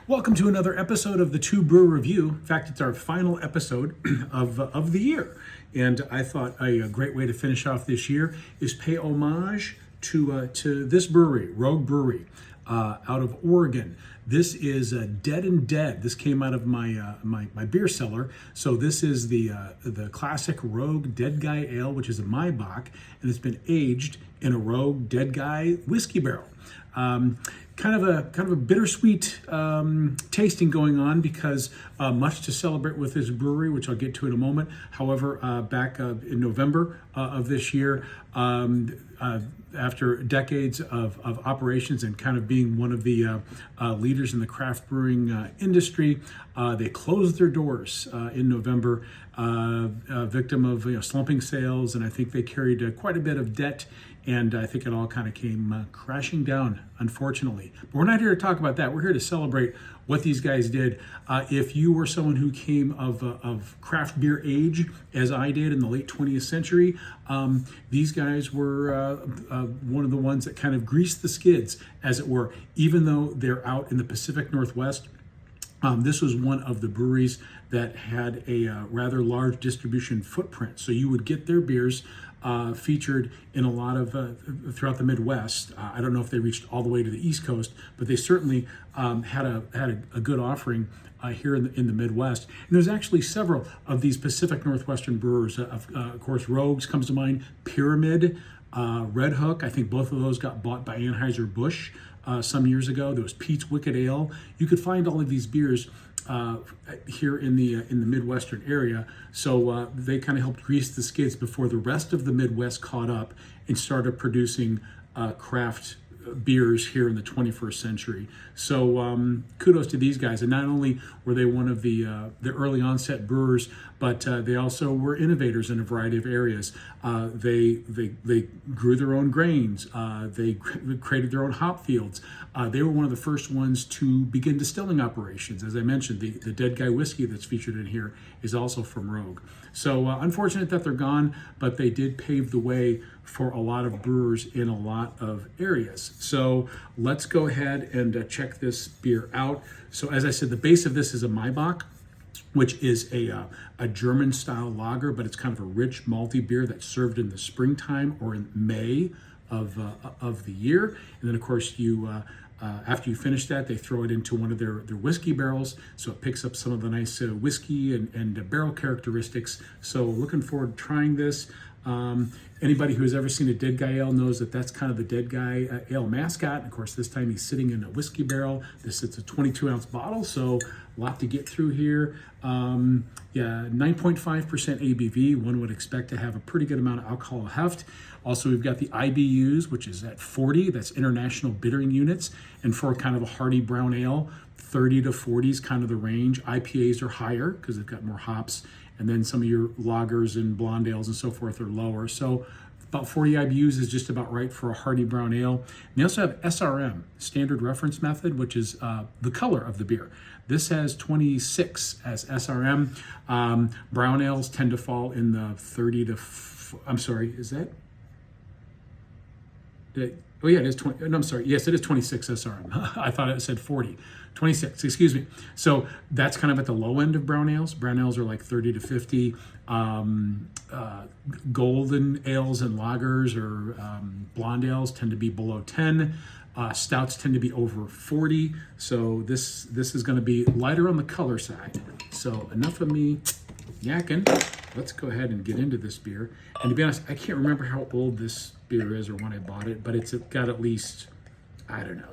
Welcome to another episode of the TUE Brew Review. In fact, it's our final episode of the year. And I thought a great way to finish off this year is pay homage to this brewery, Rogue Brewery, out of Oregon. This is Dead and Dead. This came out of my beer cellar. So this is the classic Rogue Dead Guy Ale, which is a my Bock, and it's been aged in a Rogue Dead Guy whiskey barrel. Kind of a bittersweet tasting going on because much to celebrate with this brewery, which I'll get to in a moment. However, back in November of this year, after decades of operations and kind of being one of the leaders in the craft brewing industry, they closed their doors in November, victim of slumping sales, and I think they carried quite a bit of debt. And I think it all kind of came crashing down, unfortunately. But we're not here to talk about that. We're here to celebrate what these guys did. If you were someone who came of craft beer age, as I did in the late 20th century, these guys were one of the ones that kind of greased the skids, as it were. Even though they're out in the Pacific Northwest, this was one of the breweries that had a rather large distribution footprint. So you would get their beers featured in a lot of throughout the Midwest. I don't know if they reached all the way to the East Coast, but they certainly had a good offering here in the Midwest. And there's actually several of these Pacific Northwestern brewers. Of course, Rogues comes to mind. Pyramid, Red Hook. I think both of those got bought by Anheuser-Busch some years ago. There was Pete's Wicked Ale. You could find all of these beers here in the Midwestern area. So they kind of helped grease the skids before the rest of the Midwest caught up and started producing craft beers here in the 21st century. So kudos to these guys. And not only were they one of the early onset brewers, but they also were innovators in a variety of areas. They grew their own grains. They created their own hop fields. They were one of the first ones to begin distilling operations. As I mentioned, the Dead Guy whiskey that's featured in here is also from Rogue. So unfortunate that they're gone, but they did pave the way for a lot of brewers in a lot of areas. So let's go ahead and check this beer out. So as I said, the base of this is a Maibock, which is a German style lager, but it's kind of a rich malty beer that's served in the springtime or in May of the year. And then of course you after you finish that, they throw it into one of their whiskey barrels, so it picks up some of the nice whiskey and barrel characteristics. So looking forward to trying this. Anybody who has ever seen a Dead Guy Ale knows that that's kind of the Dead Guy Ale mascot. And of course, this time he's sitting in a whiskey barrel. This is a 22-ounce bottle, so a lot to get through here. Yeah, 9.5% ABV. One would expect to have a pretty good amount of alcohol heft. Also, we've got the IBUs, which is at 40. That's International Bittering Units. And for kind of a hearty brown ale, 30 to 40 is kind of the range. IPAs are higher because they've got more hops. And then some of your lagers and blonde ales and so forth are lower. So about 40 IBUs is just about right for a hearty brown ale. And they also have SRM, Standard Reference Method, which is the color of the beer. This has 26 as SRM. Brown ales tend to fall in the 30 to, I'm sorry, is that? Oh yeah, it is 20, no, I'm sorry. Yes, it is 26 SRM. I thought it said 40. 26, excuse me. So that's kind of at the low end of brown ales. Brown ales are like 30 to 50. Golden ales and lagers or blonde ales tend to be below 10. Stouts tend to be over 40. So this is going to be lighter on the color side. So enough of me yakking. Let's go ahead and get into this beer. And to be honest, I can't remember how old this beer is or when I bought it, but it's got at least, I don't know,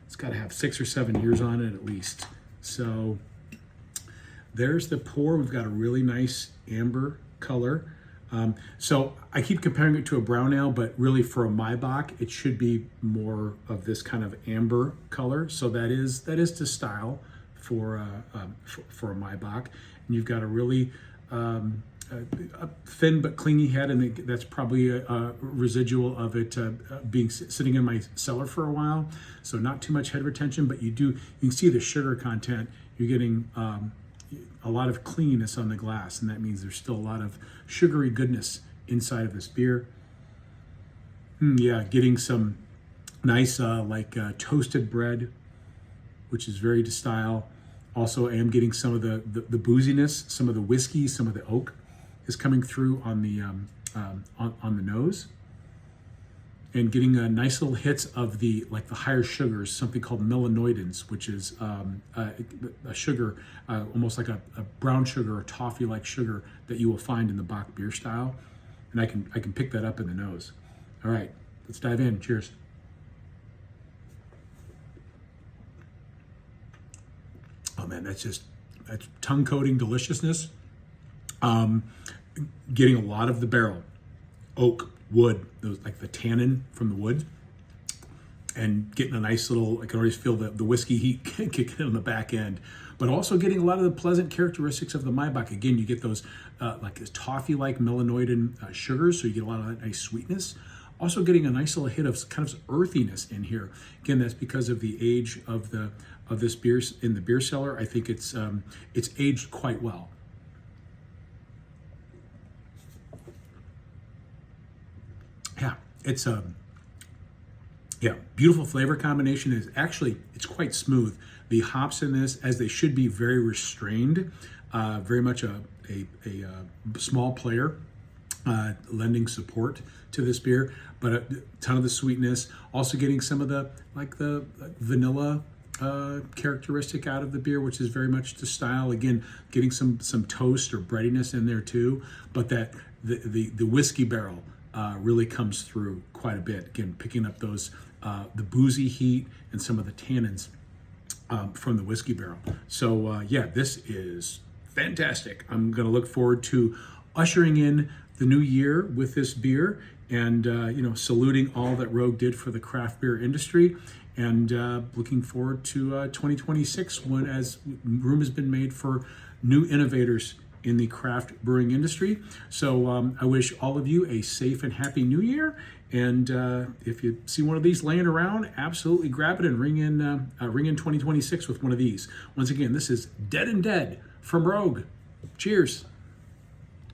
it's got to have 6 or 7 years on it at least. So there's the pour. We've got a really nice amber color. So I keep comparing it to a brown ale, but really for a Maibock, it should be more of this kind of amber color. So that is to style for a Maibock. And you've got a really a thin but clingy head, and that's probably a residual of it being sitting in my cellar for a while. So not too much head retention, but you can see the sugar content. You're getting a lot of cleanness on the glass, and that means there's still a lot of sugary goodness inside of this beer. Yeah, getting some nice toasted bread which is very to style. Also, I am getting some of the booziness, some of the whiskey, some of the oak is coming through on the on the nose, and getting nice little hits of the higher sugars, something called melanoidins, which is a sugar, almost like a brown sugar or toffee-like sugar that you will find in the Bock beer style, and I can pick that up in the nose. All right, let's dive in. Cheers. Oh man, that's tongue coating deliciousness. Getting a lot of the barrel, oak, wood, those like the tannin from the wood, and getting a nice little, I can already feel the whiskey heat kicking in on the back end, but also getting a lot of the pleasant characteristics of the Maibock. Again, you get those like this toffee-like melanoidin sugars, so you get a lot of that nice sweetness. Also getting a nice little hit of kind of earthiness in here. Again, that's because of the age of this beer in the beer cellar. I think it's aged quite well. Yeah, it's beautiful flavor combination. Is actually, it's quite smooth. The hops in this, as they should be, very restrained, very much a small player, lending support to this beer, but a ton of the sweetness. Also getting some of the vanilla characteristic out of the beer, which is very much to style. Again, getting some toast or breadiness in there too, but that the whiskey barrel really comes through quite a bit. Again, picking up those the boozy heat and some of the tannins from the whiskey barrel. So yeah, this is fantastic. I'm going to look forward to ushering in the new year with this beer, and saluting all that Rogue did for the craft beer industry, and looking forward to 2026, when as room has been made for new innovators in the craft brewing industry. So I wish all of you a safe and happy new year. And if you see one of these laying around, absolutely grab it and ring in 2026 with one of these. Once again, this is Dead and Dead from Rogue. Cheers.